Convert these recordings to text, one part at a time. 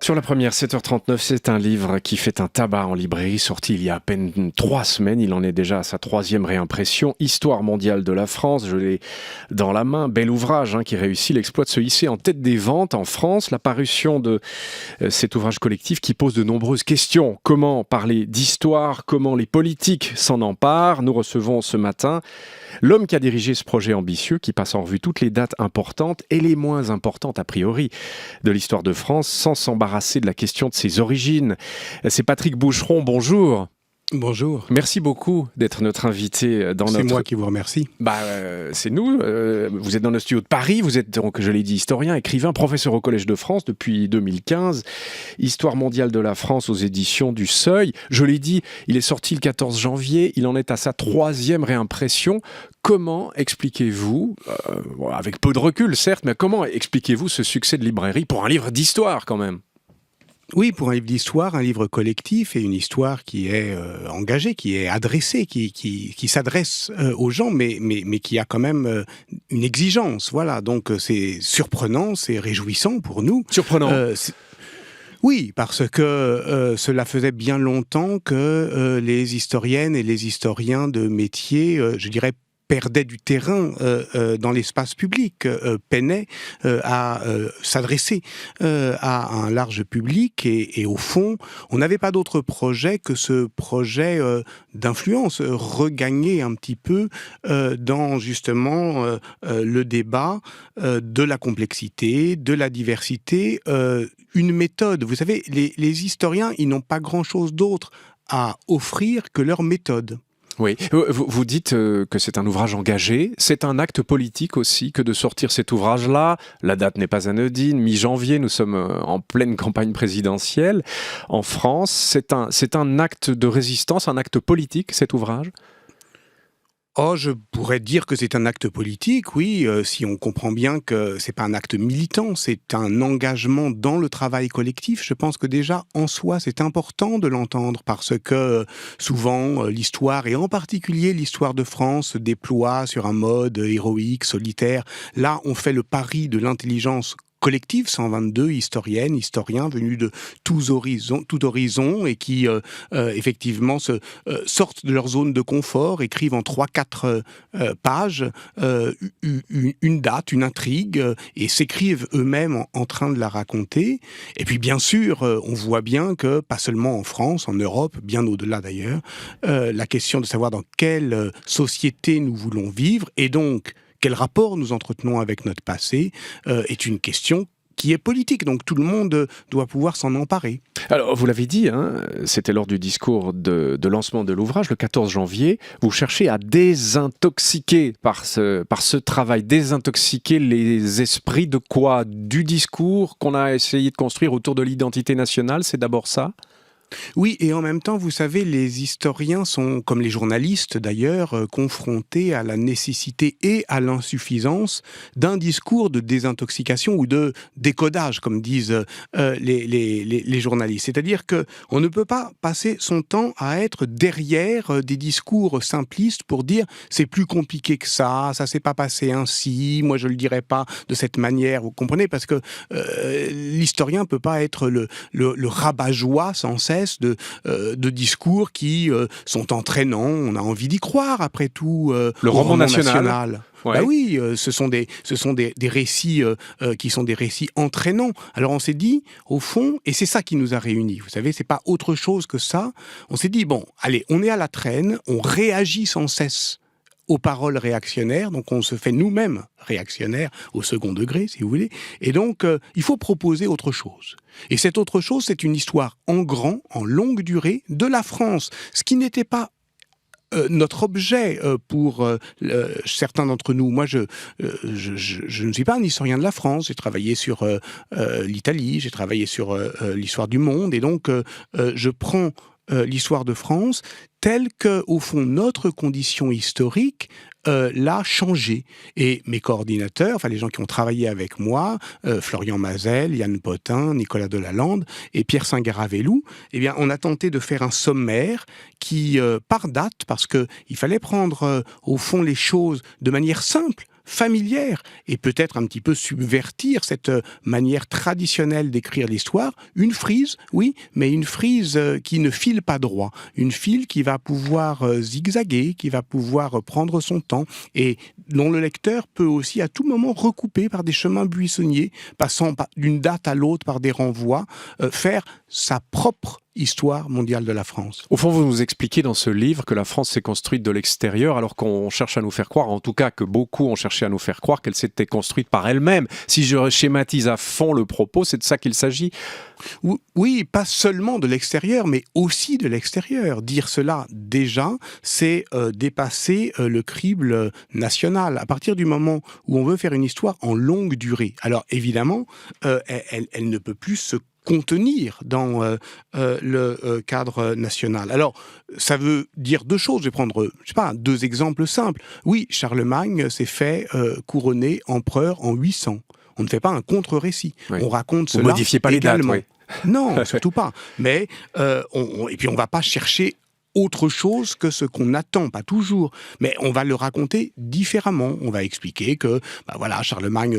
Sur la première, 7h39, c'est un livre qui fait un tabac en librairie, sorti il y a à peine 3 semaines. Il en est déjà à sa 3e réimpression. Histoire mondiale de la France, je l'ai dans la main. Bel ouvrage qui réussit l'exploit de se hisser en tête des ventes en France. La parution de cet ouvrage collectif qui pose de nombreuses questions. Comment parler d'histoire? Comment les politiques s'en emparent? Nous recevons ce matin l'homme qui a dirigé ce projet ambitieux, qui passe en revue toutes les dates importantes et les moins importantes a priori de l'histoire de France, sans s'embarrasser de la question de ses origines. C'est Patrick Boucheron, bonjour. Bonjour. Merci beaucoup d'être notre invité dans notre... C'est moi qui vous remercie. C'est nous. Vous êtes dans notre studio de Paris. Vous êtes, donc, je l'ai dit, historien, écrivain, professeur au Collège de France depuis 2015. Histoire mondiale de la France aux éditions du Seuil. Je l'ai dit, il est sorti le 14 janvier. Il en est à sa 3e réimpression. Comment expliquez-vous, avec peu de recul certes, mais comment expliquez-vous ce succès de librairie pour un livre d'histoire quand même ? Oui, pour un livre d'histoire, un livre collectif et une histoire qui est engagée, qui est adressée, qui s'adresse aux gens, mais qui a quand même une exigence. Voilà, donc c'est surprenant, c'est réjouissant pour nous. Surprenant. Oui, parce que cela faisait bien longtemps que les historiennes et les historiens de métier, je dirais, perdaient du terrain dans l'espace public, peinaient à s'adresser à un large public et au fond, on n'avait pas d'autre projet que ce projet d'influence, regagner un petit peu dans justement le débat de la complexité, de la diversité, une méthode. Vous savez, les historiens, ils n'ont pas grand-chose d'autre à offrir que leur méthode. Oui, vous dites que c'est un ouvrage engagé, c'est un acte politique aussi que de sortir cet ouvrage-là. La date n'est pas anodine, mi-janvier, nous sommes en pleine campagne présidentielle en France. C'est un acte de résistance, un acte politique, cet ouvrage ? Oh, je pourrais dire que c'est un acte politique, oui, si on comprend bien que c'est pas un acte militant, c'est un engagement dans le travail collectif. Je pense que déjà, en soi, c'est important de l'entendre parce que souvent, l'histoire, et en particulier l'histoire de France, se déploie sur un mode héroïque, solitaire. Là, on fait le pari de l'intelligence collective, 122 historiennes, historiens venus de tous horizons et qui effectivement sortent de leur zone de confort, écrivent en 3-4 pages une date, une intrigue et s'écrivent eux-mêmes en train de la raconter. Et puis bien sûr, on voit bien que, pas seulement en France, en Europe, bien au-delà d'ailleurs, la question de savoir dans quelle société nous voulons vivre et donc quel rapport nous entretenons avec notre passé est une question qui est politique. Donc tout le monde doit pouvoir s'en emparer. Alors, vous l'avez dit, c'était lors du discours de lancement de l'ouvrage, le 14 janvier, vous cherchez à désintoxiquer par ce travail, désintoxiquer les esprits de quoi? Du discours qu'on a essayé de construire autour de l'identité nationale, c'est d'abord ça ? Oui, et en même temps, vous savez, les historiens sont, comme les journalistes d'ailleurs, confrontés à la nécessité et à l'insuffisance d'un discours de désintoxication ou de décodage, comme disent les journalistes. C'est-à-dire qu'on ne peut pas passer son temps à être derrière des discours simplistes pour dire c'est plus compliqué que ça s'est pas passé ainsi, moi je le dirais pas de cette manière, vous comprenez, parce que l'historien peut pas être le rabat-joie sans cesse de discours qui sont entraînants. On a envie d'y croire, après tout. Le roman national. Ouais. Bah oui, ce sont des récits qui sont des récits entraînants. Alors on s'est dit, au fond, et c'est ça qui nous a réunis, vous savez, c'est pas autre chose que ça. On s'est dit, bon, allez, on est à la traîne, on réagit sans cesse aux paroles réactionnaires, donc on se fait nous-mêmes réactionnaires au second degré, si vous voulez, et donc il faut proposer autre chose. Et cette autre chose, c'est une histoire en grand, en longue durée, de la France, ce qui n'était pas notre objet pour certains d'entre nous. Moi, je ne suis pas un historien de la France, j'ai travaillé sur l'Italie, j'ai travaillé sur l'histoire du monde, et donc je prends l'histoire de France telle que, au fond, notre condition historique l'a changé. Et mes coordinateurs, enfin les gens qui ont travaillé avec moi, Florian Mazel, Yann Potin, Nicolas Delalande et Pierre Singaravellou, eh bien, on a tenté de faire un sommaire qui, par date, parce qu'il fallait prendre au fond les choses de manière simple, familière et peut-être un petit peu subvertir cette manière traditionnelle d'écrire l'histoire. Une frise, oui, mais une frise qui ne file pas droit. Une file qui va pouvoir zigzaguer, qui va pouvoir prendre son temps et dont le lecteur peut aussi à tout moment recouper par des chemins buissonniers, passant d'une date à l'autre par des renvois, faire sa propre histoire mondiale de la France. Au fond, vous nous expliquez dans ce livre que la France s'est construite de l'extérieur, alors qu'on cherche à nous faire croire, en tout cas que beaucoup ont cherché à nous faire croire qu'elle s'était construite par elle-même. Si je schématise à fond le propos, c'est de ça qu'il s'agit. Oui, pas seulement de l'extérieur, mais aussi de l'extérieur. Dire cela, déjà, c'est dépasser le crible national. À partir du moment où on veut faire une histoire en longue durée, alors évidemment, elle ne peut plus se contenir dans le cadre national. Alors, ça veut dire deux choses. Je vais prendre, deux exemples simples. Oui, Charlemagne s'est fait couronner empereur en 800. On ne fait pas un contre-récit. Oui. On raconte cela. Vous modifiez pas également. les dates, oui. Non, surtout pas. Mais et puis on va pas chercher autre chose que ce qu'on attend, pas toujours. Mais on va le raconter différemment. On va expliquer que, Charlemagne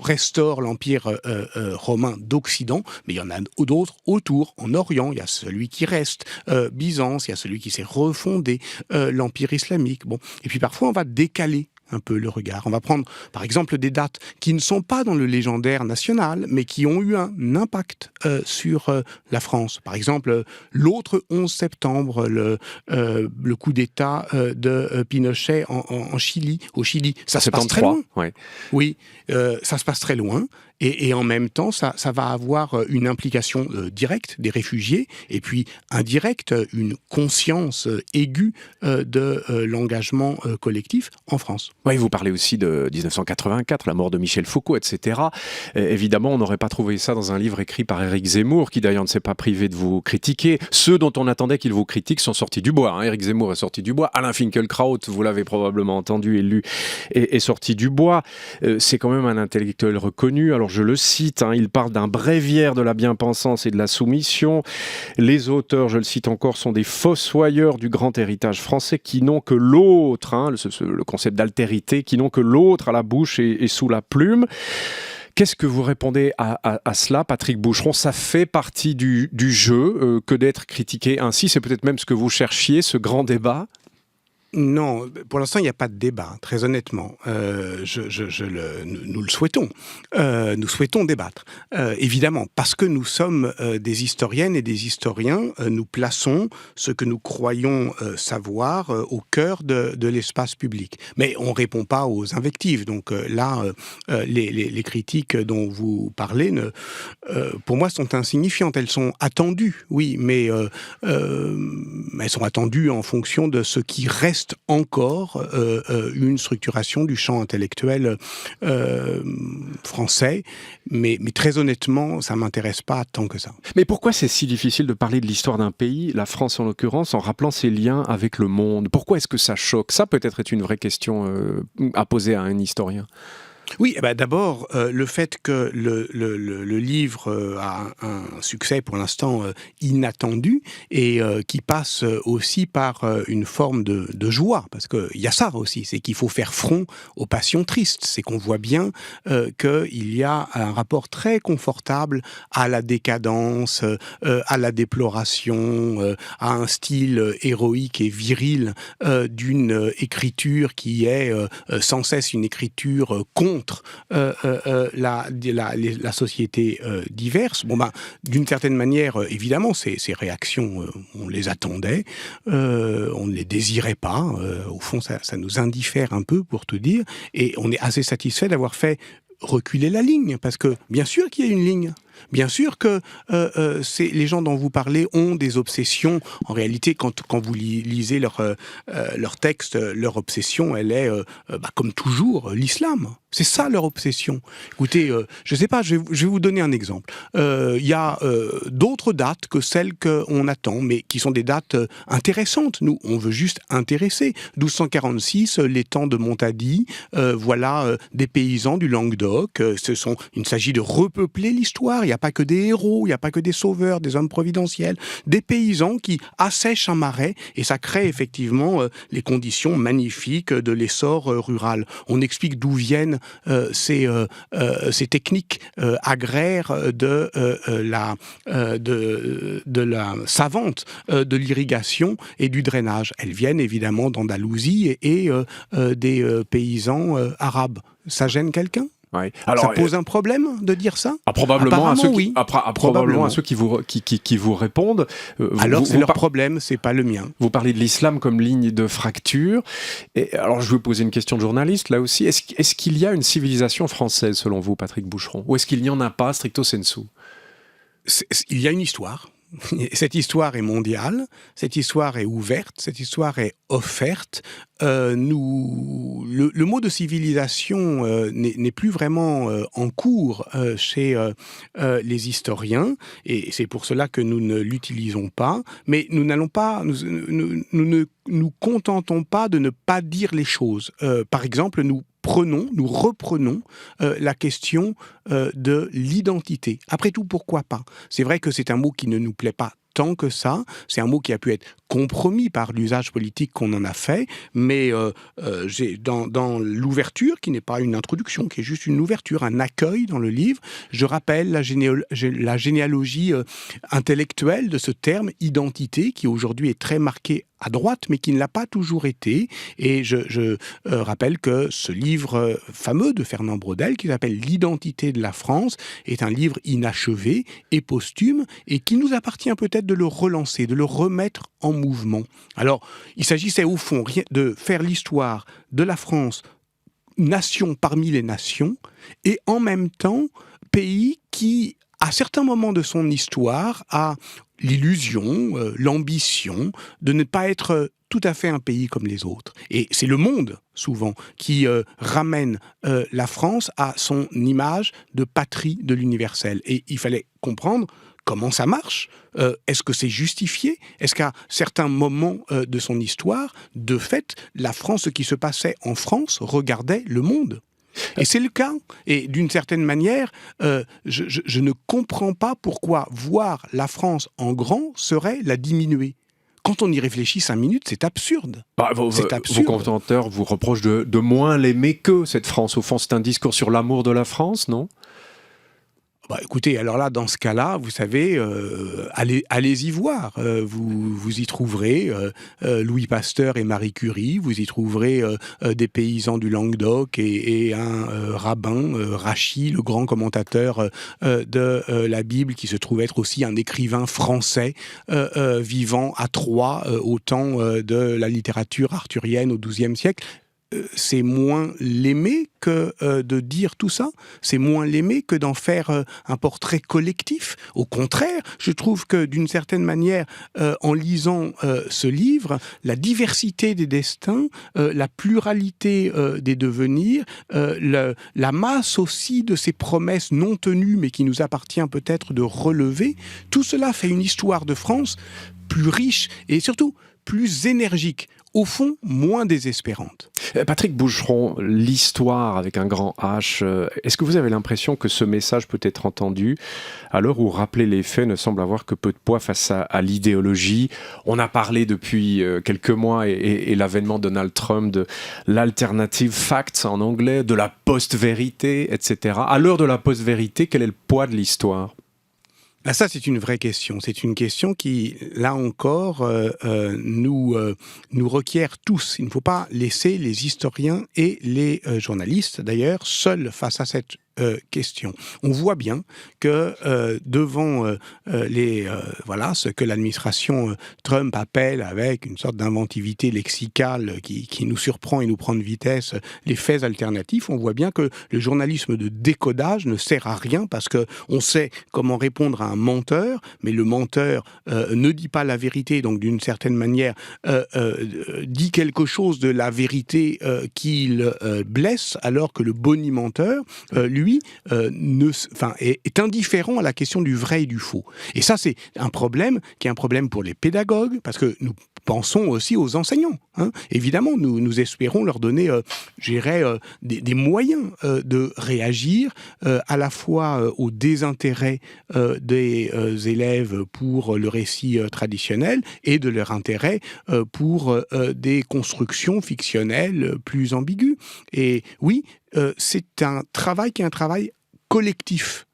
restaure l'Empire romain d'Occident, mais il y en a d'autres autour, en Orient. Il y a celui qui reste, Byzance, il y a celui qui s'est refondé, l'Empire islamique. Bon. Et puis parfois, on va décaler un peu le regard. On va prendre, par exemple, des dates qui ne sont pas dans le légendaire national, mais qui ont eu un impact sur la France. Par exemple, l'autre 11 septembre, le coup d'État de Pinochet en Chili, au Chili. Ça se passe très loin. Ouais. Oui, ça se passe très loin. Et en même temps, ça va avoir une implication directe des réfugiés, et puis indirecte, une conscience aiguë de l'engagement collectif en France. Oui, vous parlez aussi de 1984, la mort de Michel Foucault, etc. Évidemment, on n'aurait pas trouvé ça dans un livre écrit par Éric Zemmour, qui d'ailleurs ne s'est pas privé de vous critiquer. Ceux dont on attendait qu'il vous critique sont sortis du bois. Éric Zemmour est sorti du bois. Alain Finkielkraut, vous l'avez probablement entendu et lu, est sorti du bois. C'est quand même un intellectuel reconnu. Alors je le cite, il parle d'un bréviaire de la bien-pensance et de la soumission. Les auteurs, je le cite encore, sont des fossoyeurs du grand héritage français qui n'ont que l'autre, le concept d'altérité, qui n'ont que l'autre à la bouche et sous la plume. Qu'est-ce que vous répondez à cela, Patrick Boucheron? Ça fait partie du jeu que d'être critiqué ainsi. C'est peut-être même ce que vous cherchiez, ce grand débat? Non, pour l'instant, il n'y a pas de débat, très honnêtement. Nous le souhaitons. Nous souhaitons débattre, évidemment, parce que nous sommes des historiennes et des historiens. Nous plaçons ce que nous croyons savoir au cœur de l'espace public. Mais on ne répond pas aux invectives. Donc là, les critiques dont vous parlez, pour moi, sont insignifiantes. Elles sont attendues, oui, mais elles sont attendues en fonction de ce qui reste encore une structuration du champ intellectuel français, mais très honnêtement, ça ne m'intéresse pas tant que ça. Mais pourquoi c'est si difficile de parler de l'histoire d'un pays, la France en l'occurrence, en rappelant ses liens avec le monde? Pourquoi est-ce que ça choque? Ça peut-être est une vraie question à poser à un historien. Oui, d'abord, le fait que le livre a un succès pour l'instant inattendu et qui passe aussi par une forme de joie, parce qu'il y a ça aussi, c'est qu'il faut faire front aux passions tristes. C'est qu'on voit bien qu'il y a un rapport très confortable à la décadence, à la déploration, à un style héroïque et viril d'une écriture qui est sans cesse une écriture contre la société diverse. D'une certaine manière, évidemment, ces réactions, on les attendait, on ne les désirait pas. Au fond, ça nous indiffère un peu, pour tout dire, et on est assez satisfait d'avoir fait reculer la ligne, parce que bien sûr qu'il y a une ligne. Bien sûr que les gens dont vous parlez ont des obsessions. En réalité, quand vous lisez leur texte, leur obsession, elle est, comme toujours, l'islam. C'est ça leur obsession. Écoutez, je ne sais pas, je vais vous donner un exemple. Il y a d'autres dates que celles qu'on attend, mais qui sont des dates intéressantes. Nous, on veut juste intéresser. 1246, les temps de Montady, voilà des paysans du Languedoc. Il s'agit de repeupler l'histoire. Il n'y a pas que des héros, il n'y a pas que des sauveurs, des hommes providentiels, des paysans qui assèchent un marais et ça crée effectivement les conditions magnifiques de l'essor rural. On explique d'où viennent ces techniques agraires de la savante de l'irrigation et du drainage. Elles viennent évidemment d'Andalousie et des paysans arabes. Ça gêne quelqu'un ? Ouais. Alors, ça pose un problème de dire ça ? Probablement à ceux oui. Probablement à ceux qui vous répondent. Alors c'est leur problème, c'est pas le mien. Vous parlez de l'islam comme ligne de fracture. Et alors je vais vous poser une question de journaliste là aussi. Est-ce qu'il y a une civilisation française selon vous, Patrick Boucheron, ou est-ce qu'il n'y en a pas stricto sensu ? Il y a une histoire. Cette histoire est mondiale, cette histoire est ouverte, cette histoire est offerte. Le mot de civilisation n'est plus vraiment en cours chez les historiens, et c'est pour cela que nous ne l'utilisons pas. Mais nous ne nous contentons pas de ne pas dire les choses. Par exemple, nous reprenons la question de l'identité. Après tout, pourquoi pas ? C'est vrai que c'est un mot qui ne nous plaît pas tant que ça. C'est un mot qui a pu être compromis par l'usage politique qu'on en a fait, mais j'ai dans l'ouverture, qui n'est pas une introduction, qui est juste une ouverture, un accueil dans le livre, je rappelle la généalogie intellectuelle de ce terme identité, qui aujourd'hui est très marqué à droite, mais qui ne l'a pas toujours été. Et je rappelle que ce livre fameux de Fernand Braudel, qui s'appelle L'identité de la France, est un livre inachevé et posthume, et qu'il nous appartient peut-être de le relancer, de le remettre en mouvement. Alors, il s'agissait au fond de faire l'histoire de la France, nation parmi les nations, et en même temps, pays qui, à certains moments de son histoire, a l'illusion, l'ambition de ne pas être tout à fait un pays comme les autres. Et c'est le monde, souvent, qui ramène la France à son image de patrie de l'universel. Et il fallait comprendre comment ça marche. Est-ce que c'est justifié ? Est-ce qu'à certains moments de son histoire, de fait, la France, ce qui se passait en France, regardait le monde ? Et c'est le cas. Et d'une certaine manière, je ne comprends pas pourquoi voir la France en grand serait la diminuer. Quand on y réfléchit 5 minutes, c'est absurde. C'est absurde. Vos commentateurs vous reprochent de moins l'aimer que cette France. Au fond, c'est un discours sur l'amour de la France, non ? Écoutez, alors là, dans ce cas-là, vous savez, allez-y voir. Vous y trouverez Louis Pasteur et Marie Curie, vous y trouverez des paysans du Languedoc et un rabbin, Rachi, le grand commentateur de la Bible, qui se trouve être aussi un écrivain français vivant à Troyes au temps de la littérature arthurienne au XIIe siècle. C'est moins l'aimer que de dire tout ça. C'est moins l'aimer que d'en faire un portrait collectif. Au contraire, je trouve que d'une certaine manière, en lisant ce livre, la diversité des destins, la pluralité des devenirs, la masse aussi de ces promesses non tenues, mais qui nous appartient peut-être de relever, tout cela fait une histoire de France plus riche et surtout plus énergique, au fond moins désespérante. Patrick Boucheron, l'histoire avec un grand H, est-ce que vous avez l'impression que ce message peut être entendu à l'heure où rappeler les faits ne semble avoir que peu de poids face à l'idéologie ? On a parlé depuis quelques mois et l'avènement de Donald Trump de l'alternative facts en anglais, de la post-vérité, etc. À l'heure de la post-vérité, quel est le poids de l'histoire ? Ça, c'est une vraie question. C'est une question qui, là encore, nous requiert tous. Il ne faut pas laisser les historiens et les journalistes, d'ailleurs, seuls face à cette question. On voit bien que devant ce que l'administration Trump appelle avec une sorte d'inventivité lexicale qui nous surprend et nous prend de vitesse les faits alternatifs, on voit bien que le journalisme de décodage ne sert à rien parce que on sait comment répondre à un menteur, mais le menteur ne dit pas la vérité, donc d'une certaine manière dit quelque chose de la vérité qu'il blesse, alors que le bonimenteur, lui, est indifférent à la question du vrai et du faux. Et ça, c'est un problème qui est un problème pour les pédagogues, parce que pensons aussi aux enseignants. Évidemment, nous espérons leur donner, des moyens de réagir à la fois au désintérêt des élèves pour le récit traditionnel et de leur intérêt pour des constructions fictionnelles plus ambiguës. Et oui, c'est un travail qui est un travail collectif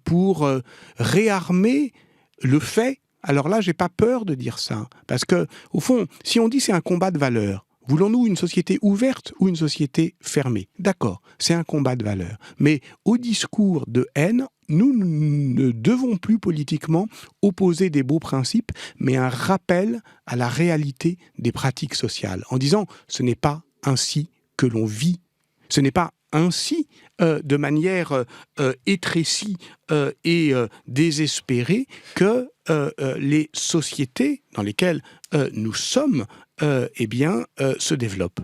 pour réarmer le fait. Alors là, j'ai pas peur de dire ça, parce que au fond, si on dit c'est un combat de valeurs, voulons-nous une société ouverte ou une société fermée? D'accord, c'est un combat de valeurs. Mais au discours de haine, nous ne devons plus politiquement opposer des beaux principes, mais un rappel à la réalité des pratiques sociales, en disant ce n'est pas ainsi que l'on vit, ce n'est pas ainsi, de manière étrécie et désespérée, que les sociétés dans lesquelles nous sommes se développent.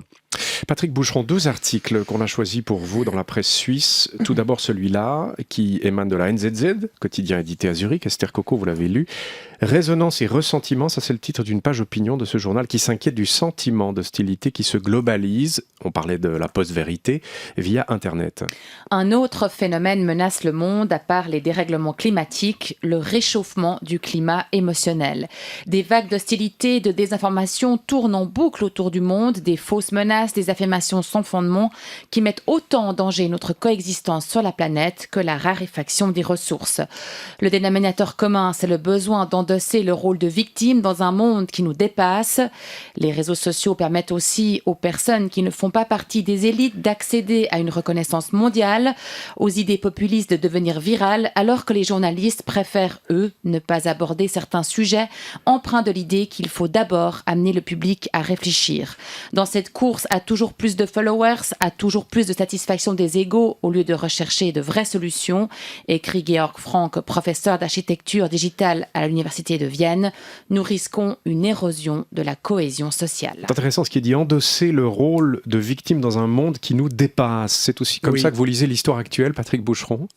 Patrick Boucheron, 2 articles qu'on a choisis pour vous dans la presse suisse. Tout d'abord celui-là, qui émane de la NZZ, quotidien édité à Zurich. Esther Coco, vous l'avez lu. Résonance et ressentiment, ça c'est le titre d'une page opinion de ce journal qui s'inquiète du sentiment d'hostilité qui se globalise, on parlait de la post-vérité, via Internet. Un autre phénomène menace le monde, à part les dérèglements climatiques, le réchauffement du climat émotionnel. Des vagues d'hostilité et de désinformation tournent en boucle autour du monde, des fausses menaces, des affirmations sans fondement qui mettent autant en danger notre coexistence sur la planète que la raréfaction des ressources. Le dénominateur commun, c'est le besoin d'endosser le rôle de victime dans un monde qui nous dépasse. Les réseaux sociaux permettent aussi aux personnes qui ne font pas partie des élites d'accéder à une reconnaissance mondiale, aux idées populistes de devenir virales, alors que les journalistes préfèrent, eux, ne pas aborder certains sujets empreints de l'idée qu'il faut d'abord amener le public à réfléchir. Dans cette course à toujours plus de followers, à toujours plus de satisfaction des égos au lieu de rechercher de vraies solutions, écrit Georg Frank, professeur d'architecture digitale à l'université de Vienne, nous risquons une érosion de la cohésion sociale. C'est intéressant ce qui est dit, endosser le rôle de victime dans un monde qui nous dépasse. C'est aussi comme ça que vous lisez l'histoire actuelle, Patrick Boucheron?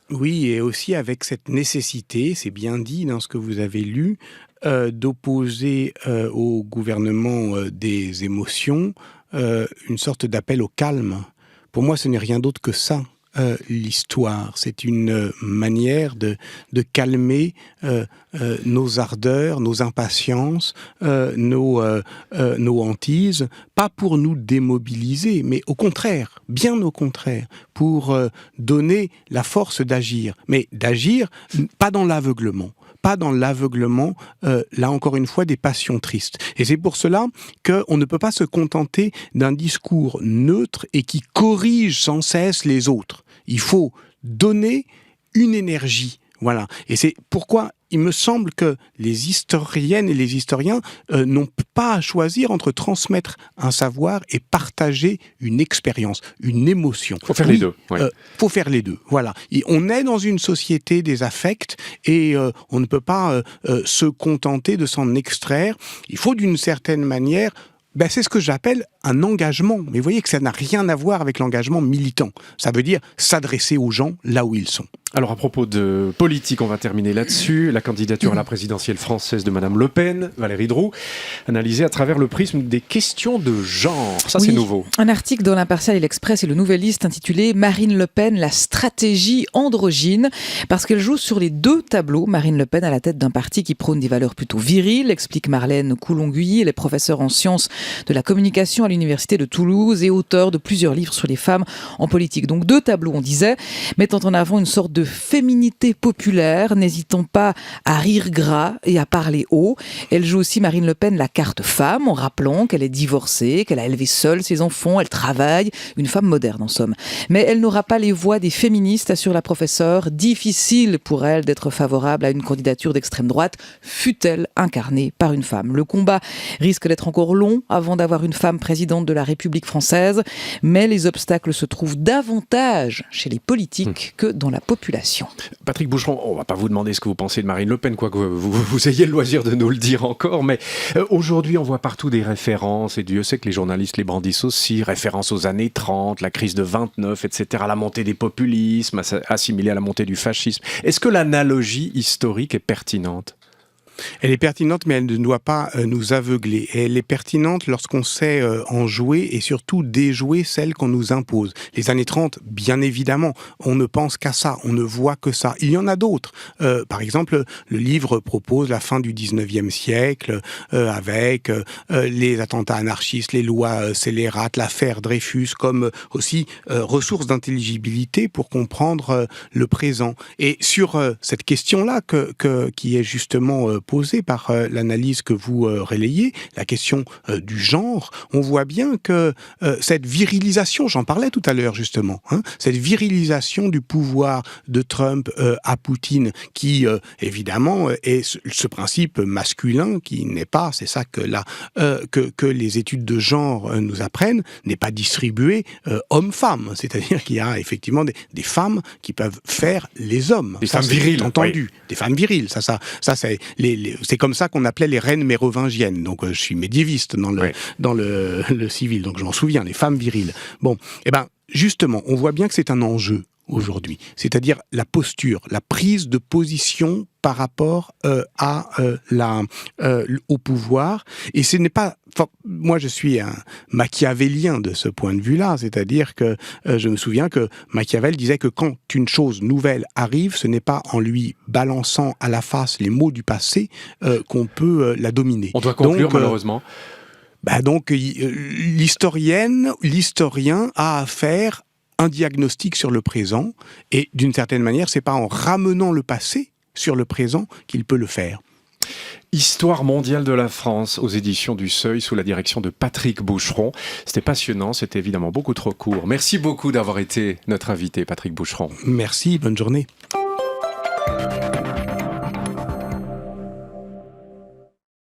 Oui, et aussi avec cette nécessité, c'est bien dit dans ce que vous avez lu, d'opposer au gouvernement des émotions une sorte d'appel au calme. Pour moi, ce n'est rien d'autre que ça. L'histoire, c'est une manière de calmer nos ardeurs, nos impatiences, nos hantises, pas pour nous démobiliser, mais au contraire, bien au contraire, pour donner la force d'agir, mais d'agir pas dans l'aveuglement. Pas dans l'aveuglement, là encore une fois, des passions tristes. Et c'est pour cela qu'on ne peut pas se contenter d'un discours neutre et qui corrige sans cesse les autres. Il faut donner une énergie. Voilà. Et c'est pourquoi il me semble que les historiennes et les historiens n'ont pas à choisir entre transmettre un savoir et partager une expérience, une émotion. Il faut faire les deux. Ouais. Faut faire les deux, voilà. Et on est dans une société des affects et on ne peut pas se contenter de s'en extraire. Il faut d'une certaine manière... c'est ce que j'appelle un engagement. Mais vous voyez que ça n'a rien à voir avec l'engagement militant. Ça veut dire s'adresser aux gens là où ils sont. Alors à propos de politique, on va terminer là-dessus. La candidature à la présidentielle française de Madame Le Pen, Valérie Droux, analysée à travers le prisme des questions de genre. Ça, c'est nouveau. Un article dans l'Impartial et l'Express et le Nouvelliste intitulé « Marine Le Pen, la stratégie androgyne » parce qu'elle joue sur les 2 tableaux. Marine Le Pen à la tête d'un parti qui prône des valeurs plutôt viriles, explique Marlène Coulon-Guilly. Elle est professeure en sciences de la communication à l'Université de Toulouse et auteure de plusieurs livres sur les femmes en politique. Donc 2 tableaux, on disait, mettant en avant une sorte de féminité populaire, n'hésitant pas à rire gras et à parler haut. Elle joue aussi, Marine Le Pen, la carte femme, en rappelant qu'elle est divorcée, qu'elle a élevé seule ses enfants, elle travaille, une femme moderne en somme. Mais elle n'aura pas les voix des féministes, assure la professeure. Difficile pour elle d'être favorable à une candidature d'extrême droite, fût-elle incarnée par une femme. Le combat risque d'être encore long avant d'avoir une femme présidente de la République française, mais les obstacles se trouvent davantage chez les politiques que dans la population. Patrick Boucheron, on ne va pas vous demander ce que vous pensez de Marine Le Pen, quoique vous ayez le loisir de nous le dire encore, mais aujourd'hui on voit partout des références, et Dieu sait que les journalistes les brandissent aussi, références aux années 30, la crise de 29, etc., la montée des populismes, assimilée à la montée du fascisme. Est-ce que l'analogie historique est pertinente ? Elle est pertinente, mais elle ne doit pas nous aveugler. Elle est pertinente lorsqu'on sait en jouer et surtout déjouer celle qu'on nous impose. Les années 30, bien évidemment, on ne pense qu'à ça, on ne voit que ça. Il y en a d'autres. Par exemple, le livre propose la fin du 19e siècle avec les attentats anarchistes, les lois scélérates, l'affaire Dreyfus, comme aussi ressources d'intelligibilité pour comprendre le présent. Et sur cette question-là qui est justement posée par l'analyse que vous relayez, la question du genre, on voit bien que cette virilisation, j'en parlais tout à l'heure justement, cette virilisation du pouvoir de Trump à Poutine, qui évidemment est ce principe masculin qui n'est pas, c'est ça que les études de genre nous apprennent, n'est pas distribué homme-femme, c'est-à-dire qu'il y a effectivement des femmes qui peuvent faire les hommes. Des femmes viriles, entendu. Oui. Des femmes viriles, ça c'est comme ça qu'on appelait les reines mérovingiennes. Donc je suis médiéviste dans le civil, donc je m'en souviens, les femmes viriles. Bon, eh ben justement, on voit bien que c'est un enjeu aujourd'hui, c'est-à-dire la posture, la prise de position par rapport au pouvoir. Et ce n'est pas... Moi, je suis un machiavélien de ce point de vue-là, c'est-à-dire que je me souviens que Machiavel disait que quand une chose nouvelle arrive, ce n'est pas en lui balançant à la face les mots du passé qu'on peut la dominer. On doit conclure, malheureusement. Donc, l'historien a à faire un diagnostic sur le présent, et d'une certaine manière, c'est pas en ramenant le passé sur le présent qu'il peut le faire. Histoire mondiale de la France aux éditions du Seuil sous la direction de Patrick Boucheron. C'était passionnant, c'était évidemment beaucoup trop court. Merci beaucoup d'avoir été notre invité, Patrick Boucheron. Merci, bonne journée.